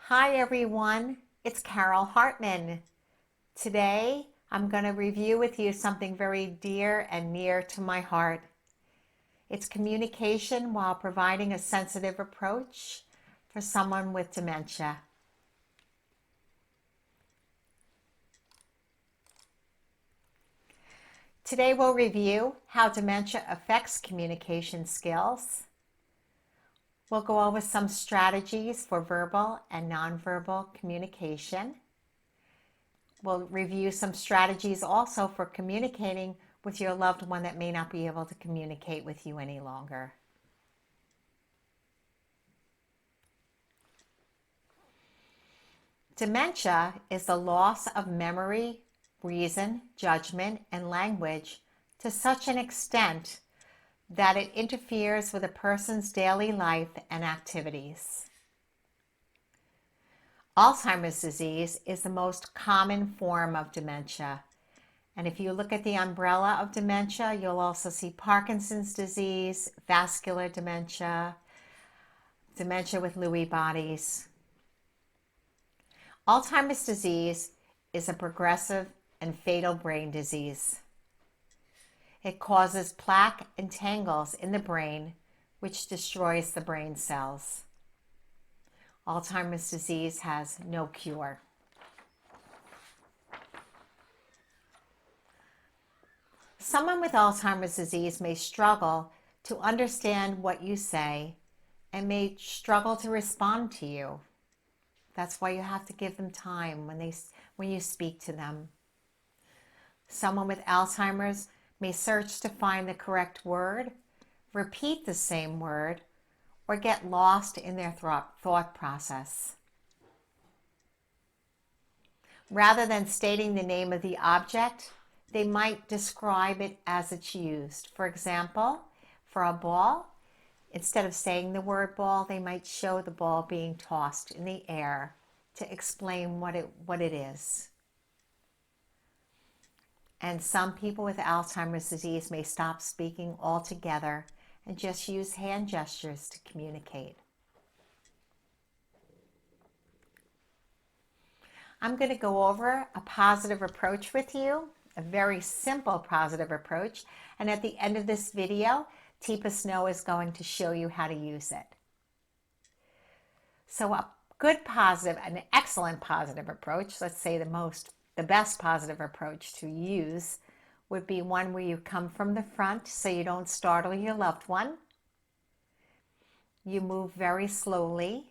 Hi everyone, it's Carol Hartman. Today I'm going to review with you something very dear and near to my heart. It's communication while providing a sensitive approach for someone with dementia. Today we'll review how dementia affects communication skills. We'll go over some strategies for verbal and nonverbal communication. We'll review some strategies also for communicating with your loved one that may not be able to communicate with you any longer. Dementia is the loss of memory, reason, judgment, and language to such an extent that it interferes with a person's daily life and activities. Alzheimer's disease is the most common form of dementia. And if you look at the umbrella of dementia, you'll also see Parkinson's disease, vascular dementia, dementia with Lewy bodies. Alzheimer's disease is a progressive and fatal brain disease. It causes plaque and tangles in the brain, which destroys the brain cells. Alzheimer's disease has no cure. Someone with Alzheimer's disease may struggle to understand what you say and may struggle to respond to you. That's why you have to give them time when you speak to them. Someone with Alzheimer's may search to find the correct word, repeat the same word, or get lost in their thought process. Rather than stating the name of the object, they might describe it as it's used. For example, for a ball, instead of saying the word ball, they might show the ball being tossed in the air to explain what it is. And some people with Alzheimer's disease may stop speaking altogether and just use hand gestures to communicate. I'm going to go over a positive approach with you, a very simple positive approach. And at the end of this video, Teepa Snow is going to show you how to use it. So a good positive, an excellent positive approach, let's say the best positive approach to use would be one where you come from the front so you don't startle your loved one. You move very slowly.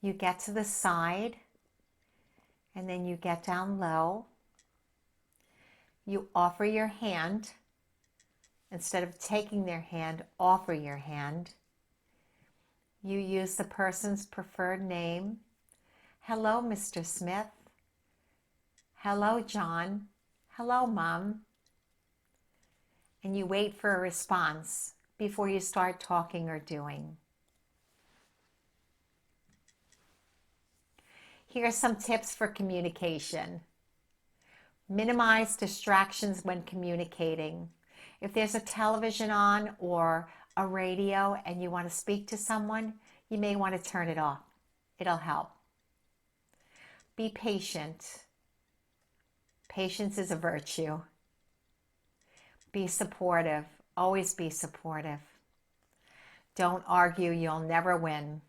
You get to the side, and then you get down low. You offer your hand. Instead of taking their hand, offer your hand. You use the person's preferred name. Hello, Mr. Smith. Hello, John. Hello, Mom. And you wait for a response before you start talking or doing. Here are some tips for communication. Minimize distractions when communicating. If there's a television on or a radio and you want to speak to someone, you may want to turn it off. It'll help. Be patient. Patience is a virtue. Be supportive. Always be supportive. Don't argue. You'll never win.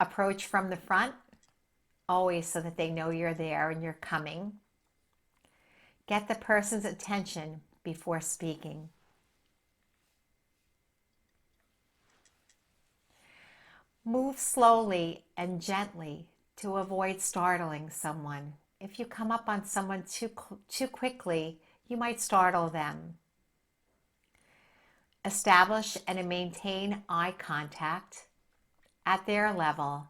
Approach from the front, always so that they know you're there and you're coming. Get the person's attention before speaking. Move slowly and gently to avoid startling someone. If you come up on someone too quickly, you might startle them. Establish and maintain eye contact at their level.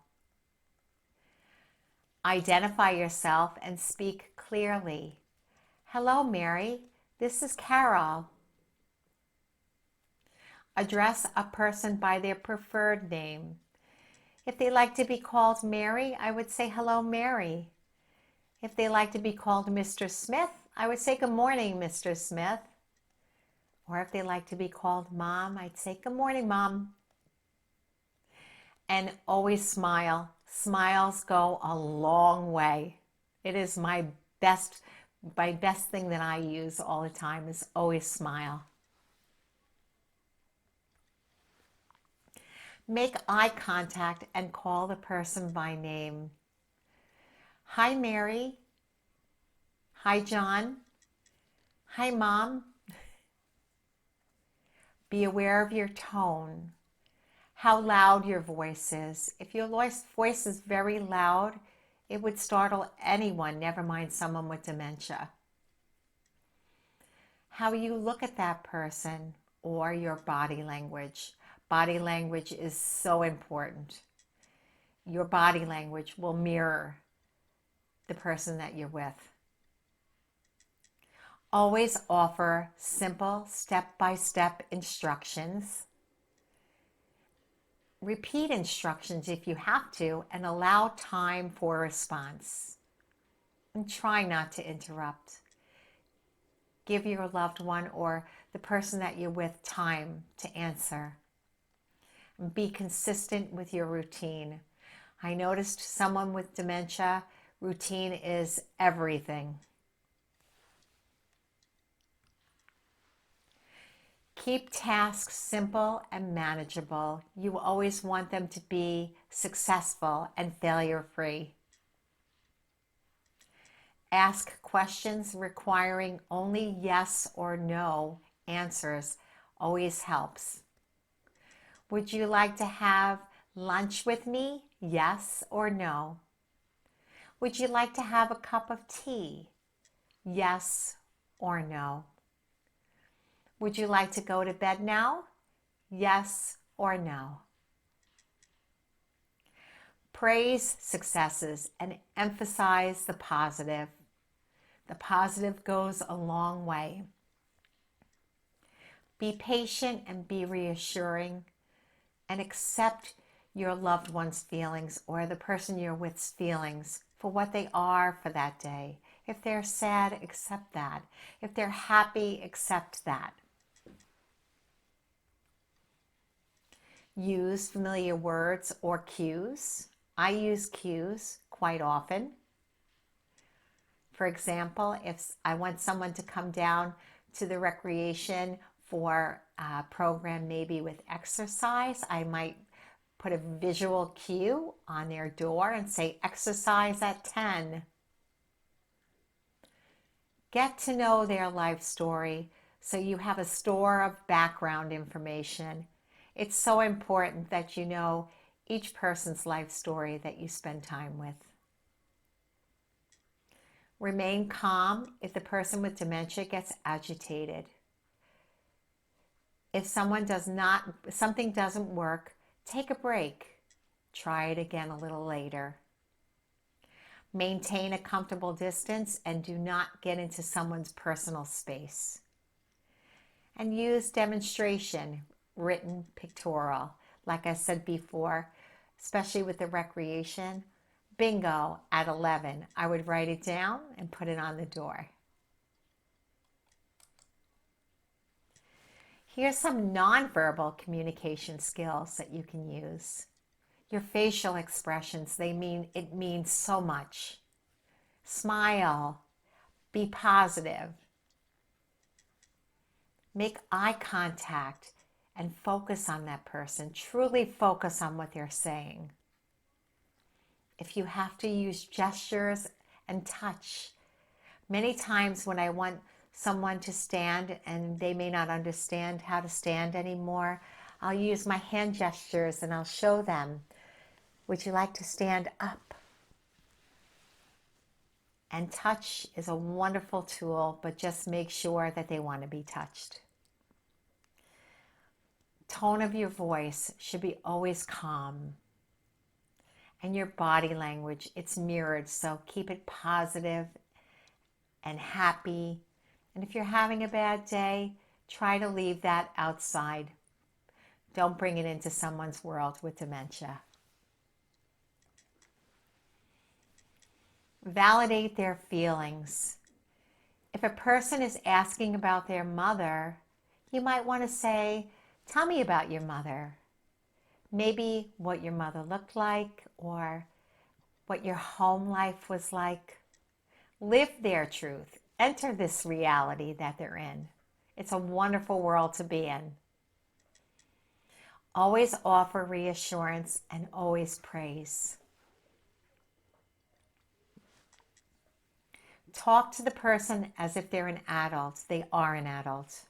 Identify yourself and speak clearly. Hello, Mary. This is Carol. Address a person by their preferred name. If they like to be called Mary, I would say, hello, Mary. If they like to be called Mr. Smith, I would say, good morning, Mr. Smith. Or if they like to be called Mom, I'd say, good morning, Mom. And always smile. Smiles go a long way. It is my best thing that I use all the time is always smile. Make eye contact and call the person by name. Hi, Mary. Hi, John. Hi, Mom. Be aware of your tone, how loud your voice is. If your voice is very loud, it would startle anyone, never mind someone with dementia. How you look at that person or your body language. Body language is so important. Your body language will mirror the person that you're with. Always offer simple step-by-step instructions. Repeat instructions if you have to and allow time for a response. And try not to interrupt. Give your loved one or the person that you're with time to answer. And be consistent with your routine. I noticed someone with dementia, routine is everything. Keep tasks simple and manageable. You always want them to be successful and failure-free. Ask questions requiring only yes or no answers always helps. Would you like to have lunch with me? Yes or no? Would you like to have a cup of tea? Yes or no? Would you like to go to bed now? Yes or no? Praise successes and emphasize the positive. The positive goes a long way. Be patient and be reassuring, and accept your loved one's feelings or the person you're with's feelings for what they are for that day. If they're sad, accept that. If they're happy, accept that. Use familiar words or cues. I use cues quite often. For example, if I want someone to come down to the recreation for a program maybe with exercise, I might put a visual cue on their door and say exercise at 10. Get to know their life story so you have a store of background information. It's so important that you know each person's life story that you spend time with. Remain calm if the person with dementia gets agitated. If something doesn't work, take a break. Try it again a little later. Maintain a comfortable distance and do not get into someone's personal space. And use demonstration, written, pictorial. Like I said before, especially with the recreation, bingo at 11. I would write it down and put it on the door. Here's some nonverbal communication skills that you can use. Your facial expressions, it means so much. Smile, be positive. Make eye contact and focus on that person. Truly focus on what they're saying. If you have to use gestures and touch, many times when I want someone to stand and they may not understand how to stand anymore, I'll use my hand gestures and I'll show them, would you like to stand up? And touch is a wonderful tool, but just make sure that they want to be touched. Tone of your voice should be always calm. And your body language, it's mirrored, so keep it positive and happy. And if you're having a bad day, try to leave that outside. Don't bring it into someone's world with dementia. Validate their feelings. If a person is asking about their mother, you might want to say, tell me about your mother. Maybe what your mother looked like or what your home life was like. Live their truth. Enter this reality that they're in. It's a wonderful world to be in. Always offer reassurance and always praise. Talk to the person as if they're an adult. They are an adult.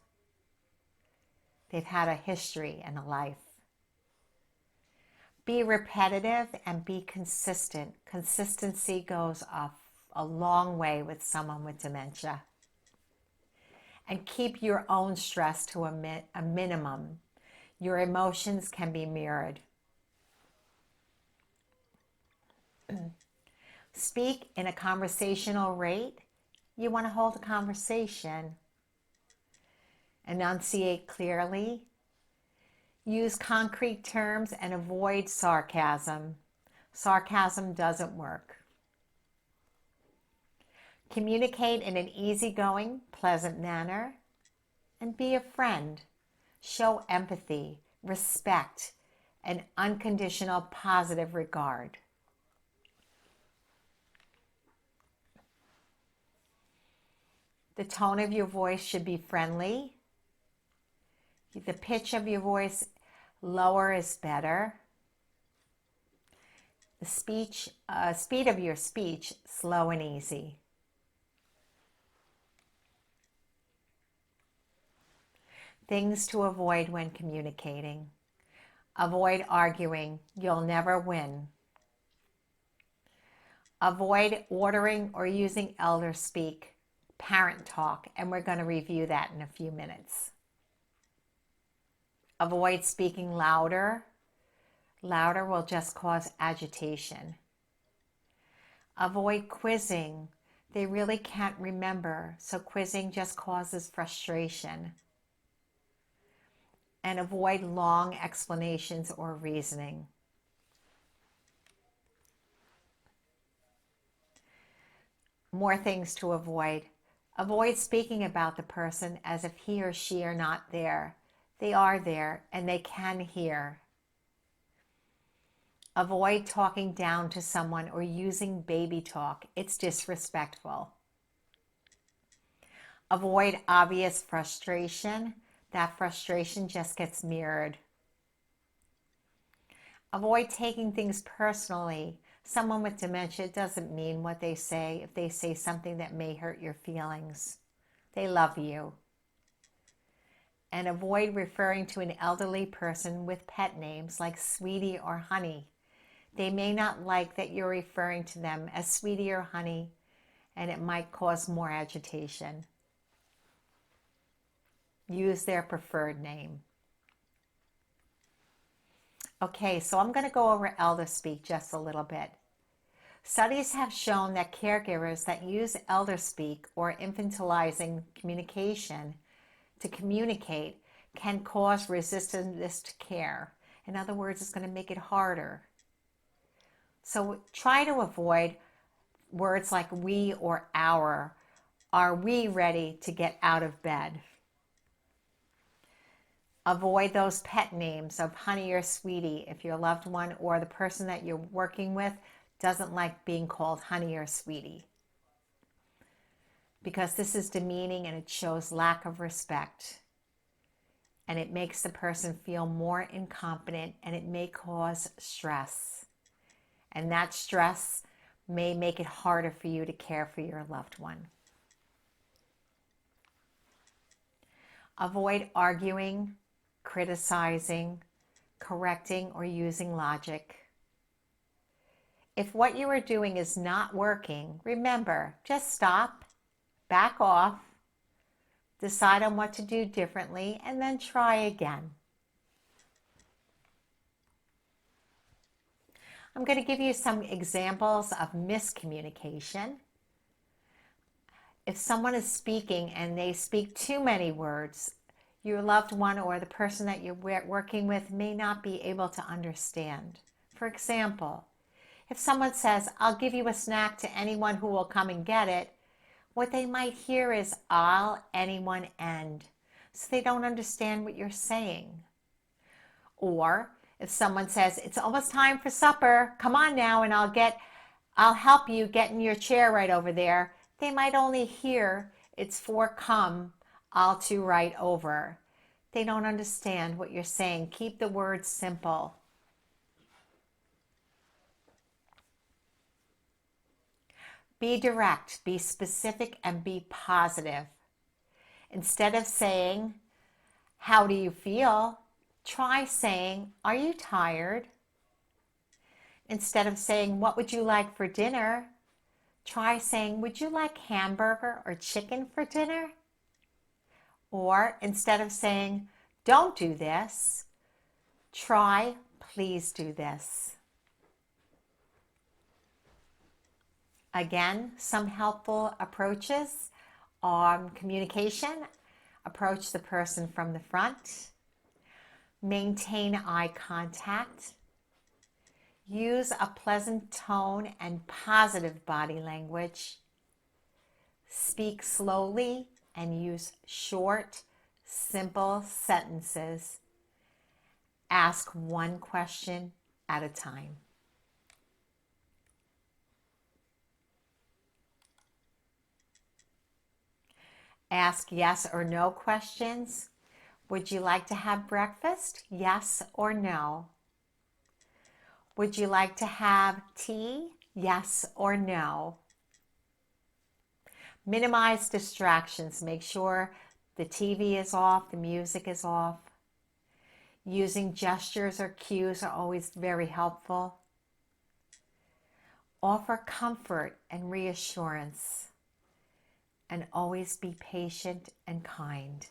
They've had a history and a life. Be repetitive and be consistent. Consistency goes a long way with someone with dementia. And keep your own stress to a minimum. Your emotions can be mirrored. Speak in a conversational rate. You want to hold a conversation. Enunciate clearly. Use concrete terms and avoid sarcasm. Sarcasm doesn't work. Communicate in an easygoing, pleasant manner. And be a friend. Show empathy, respect, and unconditional positive regard. The tone of your voice should be friendly. The pitch of your voice, lower is better. The speed of your speech, slow and easy. Things to avoid when communicating. Avoid arguing. You'll never win. Avoid ordering or using elder speak, parent talk, and we're going to review that in a few minutes. Avoid speaking louder. Louder will just cause agitation. Avoid quizzing. They really can't remember, so quizzing just causes frustration. And avoid long explanations or reasoning. More things to avoid. Avoid speaking about the person as if he or she are not there. They are there and they can hear. Avoid talking down to someone or using baby talk. It's disrespectful. Avoid obvious frustration. That frustration just gets mirrored. Avoid taking things personally. Someone with dementia doesn't mean what they say if they say something that may hurt your feelings. They love you. And avoid referring to an elderly person with pet names like Sweetie or Honey. They may not like that you're referring to them as Sweetie or Honey, and it might cause more agitation. Use their preferred name. Okay, so I'm going to go over elder speak just a little bit. Studies have shown that caregivers that use elder speak or infantilizing communication to communicate can cause resistance to care. In other words, it's going to make it harder. So try to avoid words like we or our. Are we ready to get out of bed? Avoid those pet names of Honey or Sweetie if your loved one or the person that you're working with doesn't like being called Honey or Sweetie. Because this is demeaning and it shows lack of respect. And it makes the person feel more incompetent and it may cause stress. And that stress may make it harder for you to care for your loved one. Avoid arguing, criticizing, correcting, or using logic. If what you are doing is not working, remember, just stop, back off, decide on what to do differently, and then try again. I'm going to give you some examples of miscommunication. If someone is speaking and they speak too many words, your loved one or the person that you're working with may not be able to understand. For example, if someone says, I'll give you a snack to anyone who will come and get it, what they might hear is I'll, anyone, and. So they don't understand what you're saying. Or If someone says, it's almost time for supper, come on now and I'll help you get in your chair right over there, they might only hear it's for come, I'll to right over. They don't understand what you're saying. Keep the words simple. Be direct, be specific, and be positive. Instead of saying, how do you feel? Try saying, are you tired? Instead of saying, what would you like for dinner? Try saying, would you like hamburger or chicken for dinner? Or instead of saying, don't do this, try, please do this. Again, some helpful approaches on communication. Approach the person from the front. Maintain eye contact. Use a pleasant tone and positive body language. Speak slowly and use short, simple sentences. Ask one question at a time. Ask yes or no questions. Would you like to have breakfast? Yes or no? Would you like to have tea? Yes or no? Minimize distractions. Make sure the TV is off, the music is off. Using gestures or cues are always very helpful. Offer comfort and reassurance. And always be patient and kind.